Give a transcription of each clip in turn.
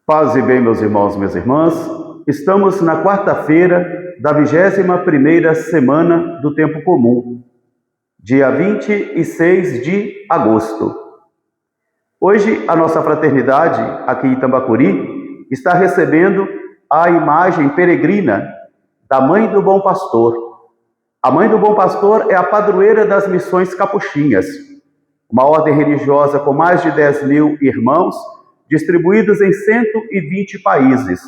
Paz e bem, meus irmãos, minhas irmãs. Estamos na quarta-feira da 21ª semana do Tempo Comum, dia 26 de agosto. Hoje, a nossa fraternidade, aqui em Tambacuri, está recebendo a imagem peregrina da Mãe do Bom Pastor. A Mãe do Bom Pastor é a padroeira das missões capuchinhas, uma ordem religiosa com mais de 10.000 irmãos, distribuídos em 120 países.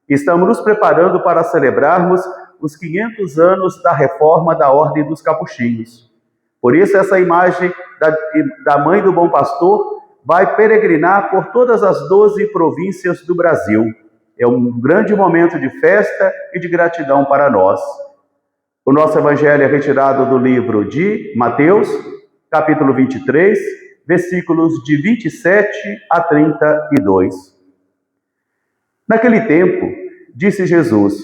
Estamos nos preparando para celebrarmos os 500 anos da reforma da Ordem dos Capuchinhos. Por isso, essa imagem da Mãe do Bom Pastor vai peregrinar por todas as 12 províncias do Brasil. É um grande momento de festa e de gratidão para nós. O nosso evangelho é retirado do livro de Mateus, capítulo 23, versículos de 27 a 32. Naquele tempo, disse Jesus: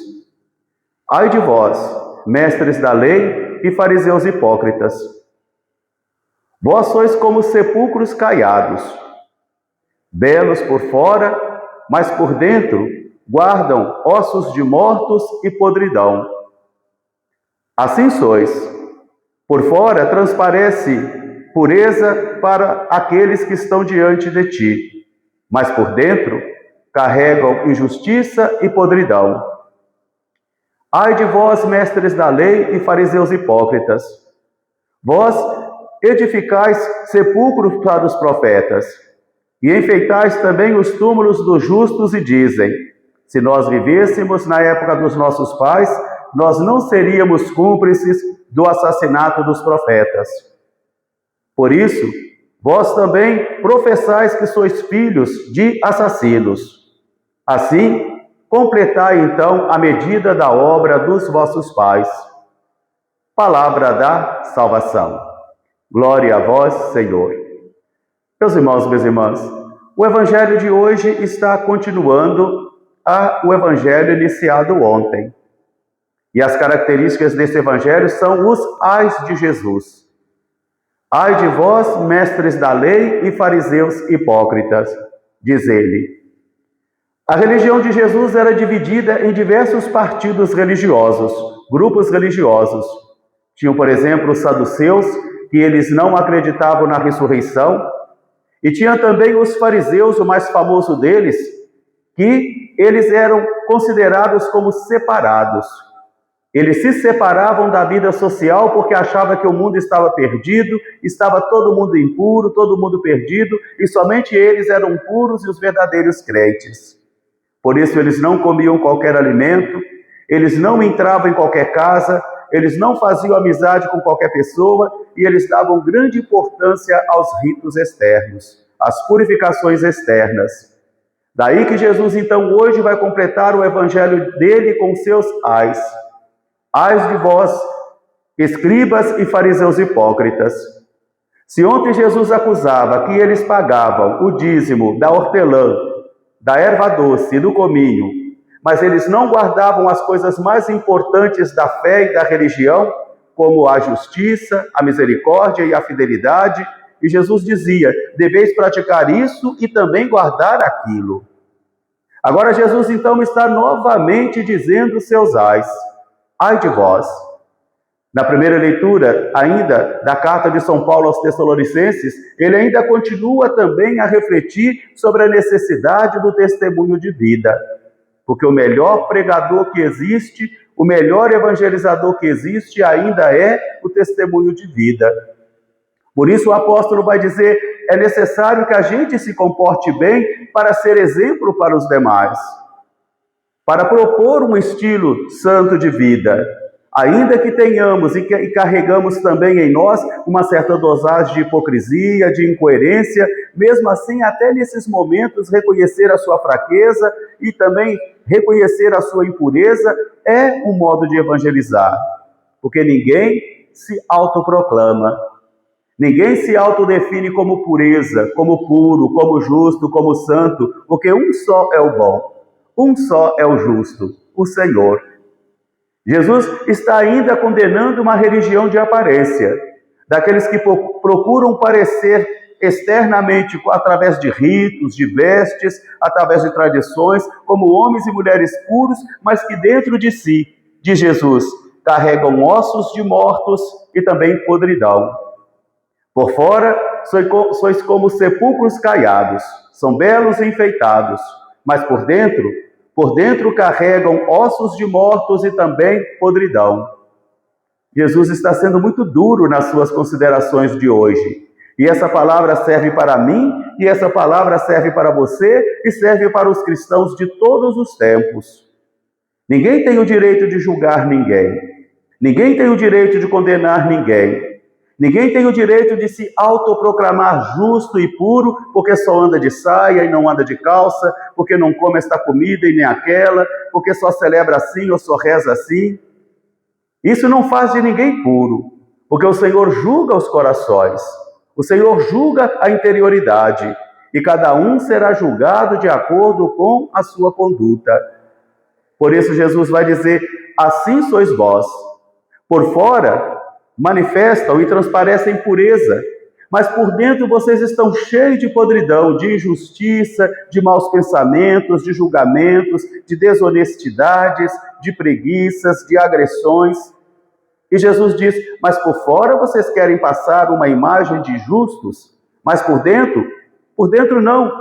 Ai de vós, mestres da lei e fariseus hipócritas! Vós sois como sepulcros caiados, belos por fora, mas por dentro guardam ossos de mortos e podridão. Assim sois. Por fora transparece pureza para aqueles que estão diante de ti, mas por dentro carregam injustiça e podridão. Ai de vós, mestres da lei e fariseus hipócritas! Vós edificais sepulcros para os profetas, e enfeitais também os túmulos dos justos, e dizem: se nós vivêssemos na época dos nossos pais, nós não seríamos cúmplices do assassinato dos profetas. Por isso, vós também professais que sois filhos de assassinos. Assim, completai então a medida da obra dos vossos pais. Palavra da salvação. Glória a vós, Senhor. Meus irmãos, minhas irmãs, o evangelho de hoje está continuando o evangelho iniciado ontem. E as características desse evangelho são os ais de Jesus. Ai de vós, mestres da lei e fariseus hipócritas, diz ele. A religião de Jesus era dividida em diversos partidos religiosos, grupos religiosos. Tinham, por exemplo, os saduceus, que eles não acreditavam na ressurreição, e tinha também os fariseus, o mais famoso deles, que eles eram considerados como separados. Eles se separavam da vida social porque achavam que o mundo estava perdido, estava todo mundo impuro, todo mundo perdido, e somente eles eram puros e os verdadeiros crentes. Por isso eles não comiam qualquer alimento, eles não entravam em qualquer casa, eles não faziam amizade com qualquer pessoa, e eles davam grande importância aos ritos externos, às purificações externas. Daí que Jesus então hoje vai completar o evangelho dele com seus ais. Ai de vós, escribas e fariseus hipócritas! Se ontem Jesus acusava que eles pagavam o dízimo da hortelã, da erva doce e do cominho, mas eles não guardavam as coisas mais importantes da fé e da religião, como a justiça, a misericórdia e a fidelidade, e Jesus dizia: deveis praticar isso e também guardar aquilo. Agora Jesus então está novamente dizendo seus ais. Ai de vós! Na primeira leitura, ainda, da carta de São Paulo aos Tessalonicenses, ele ainda continua também a refletir sobre a necessidade do testemunho de vida. Porque o melhor pregador que existe, o melhor evangelizador que existe ainda é o testemunho de vida. Por isso o apóstolo vai dizer: é necessário que a gente se comporte bem para ser exemplo para os demais, para propor um estilo santo de vida, ainda que tenhamos e carregamos também em nós uma certa dosagem de hipocrisia, de incoerência, mesmo assim, até nesses momentos, reconhecer a sua fraqueza e também reconhecer a sua impureza é um modo de evangelizar, porque ninguém se autoproclama, ninguém se autodefine como pureza, como puro, como justo, como santo, porque um só é o bom. Um só é o justo, o Senhor. Jesus está ainda condenando uma religião de aparência, daqueles que procuram parecer externamente, através de ritos, de vestes, através de tradições, como homens e mulheres puros, mas que dentro de si, de Jesus, carregam ossos de mortos e também podridão. Por fora, sois como sepulcros caiados, são belos e enfeitados, mas por dentro carregam ossos de mortos e também podridão. Jesus está sendo muito duro nas suas considerações de hoje. E essa palavra serve para mim, e essa palavra serve para você, e serve para os cristãos de todos os tempos. Ninguém tem o direito de julgar ninguém. Ninguém tem o direito de condenar ninguém. Ninguém tem o direito de se autoproclamar justo e puro, porque só anda de saia e não anda de calça, porque não come esta comida e nem aquela, porque só celebra assim ou só reza assim. Isso não faz de ninguém puro, porque o Senhor julga os corações, o Senhor julga a interioridade, e cada um será julgado de acordo com a sua conduta. Por isso Jesus vai dizer, assim sois vós. Por fora, manifestam e transparecem pureza, mas por dentro vocês estão cheios de podridão, de injustiça, de maus pensamentos, de julgamentos, de desonestidades, de preguiças, de agressões. E Jesus diz, mas por fora vocês querem passar uma imagem de justos, mas por dentro não.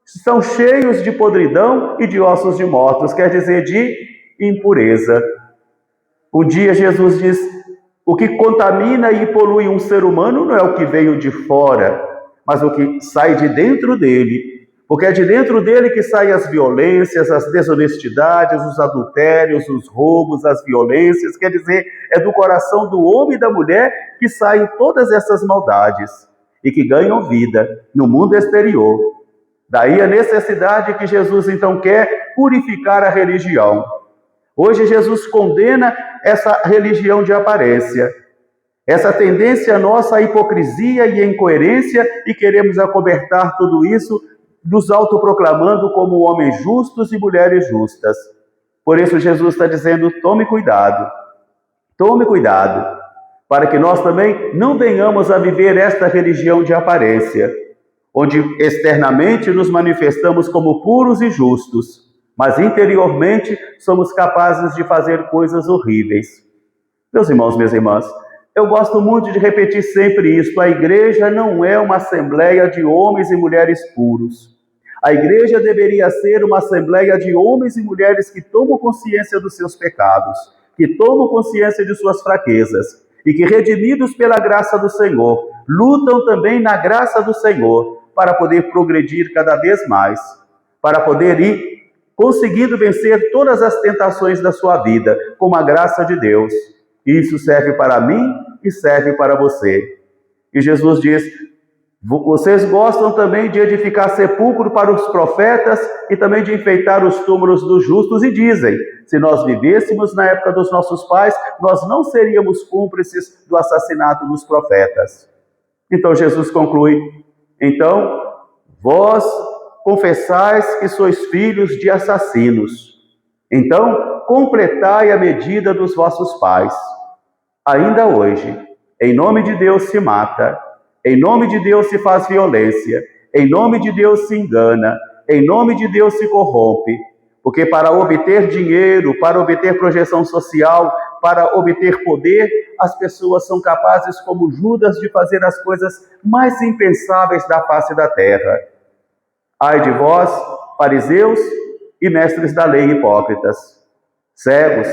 Estão cheios de podridão e de ossos de mortos, quer dizer, de impureza. Um dia Jesus diz, o que contamina e polui um ser humano não é o que veio de fora, mas o que sai de dentro dele. Porque é de dentro dele que saem as violências, as desonestidades, os adultérios, os roubos, as violências. Quer dizer, é do coração do homem e da mulher que saem todas essas maldades e que ganham vida no mundo exterior. Daí a necessidade que Jesus então quer purificar a religião. Hoje Jesus condena essa religião de aparência, essa tendência nossa à hipocrisia e à incoerência, e queremos acobertar tudo isso nos autoproclamando como homens justos e mulheres justas. Por isso Jesus está dizendo, tome cuidado, para que nós também não venhamos a viver esta religião de aparência, onde externamente nos manifestamos como puros e justos, mas interiormente somos capazes de fazer coisas horríveis. Meus irmãos, minhas irmãs, eu gosto muito de repetir sempre isso, a igreja não é uma assembleia de homens e mulheres puros. A igreja deveria ser uma assembleia de homens e mulheres que tomam consciência dos seus pecados, que tomam consciência de suas fraquezas, e que, redimidos pela graça do Senhor, lutam também na graça do Senhor, para poder progredir cada vez mais, para poder ir conseguindo vencer todas as tentações da sua vida, com a graça de Deus. Isso serve para mim e serve para você. E Jesus diz, vocês gostam também de edificar sepulcro para os profetas e também de enfeitar os túmulos dos justos, e dizem, se nós vivêssemos na época dos nossos pais, nós não seríamos cúmplices do assassinato dos profetas. Então Jesus conclui, então, vós confessais que sois filhos de assassinos. Então, completai a medida dos vossos pais. Ainda hoje, em nome de Deus se mata, em nome de Deus se faz violência, em nome de Deus se engana, em nome de Deus se corrompe, porque para obter dinheiro, para obter projeção social, para obter poder, as pessoas são capazes, como Judas, de fazer as coisas mais impensáveis da face da terra. Ai de vós, fariseus e mestres da lei hipócritas, cegos,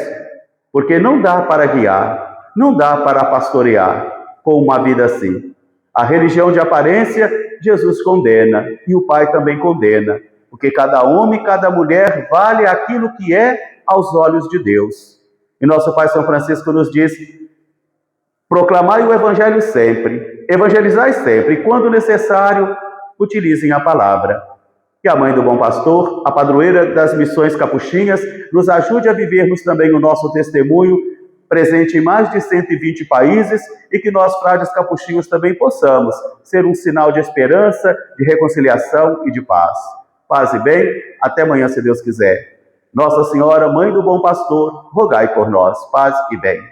porque não dá para guiar, não dá para pastorear com uma vida assim. A religião de aparência, Jesus condena, e o Pai também condena, porque cada homem, cada mulher vale aquilo que é aos olhos de Deus. E nosso Pai São Francisco nos diz, proclamai o Evangelho sempre, evangelizai sempre, e quando necessário, utilizem a palavra. Que a Mãe do Bom Pastor, a padroeira das missões capuchinhas, nos ajude a vivermos também o nosso testemunho, presente em mais de 120 países, e que nós, frades capuchinhos, também possamos ser um sinal de esperança, de reconciliação e de paz. Paz e bem, até amanhã, se Deus quiser. Nossa Senhora, Mãe do Bom Pastor, rogai por nós. Paz e bem.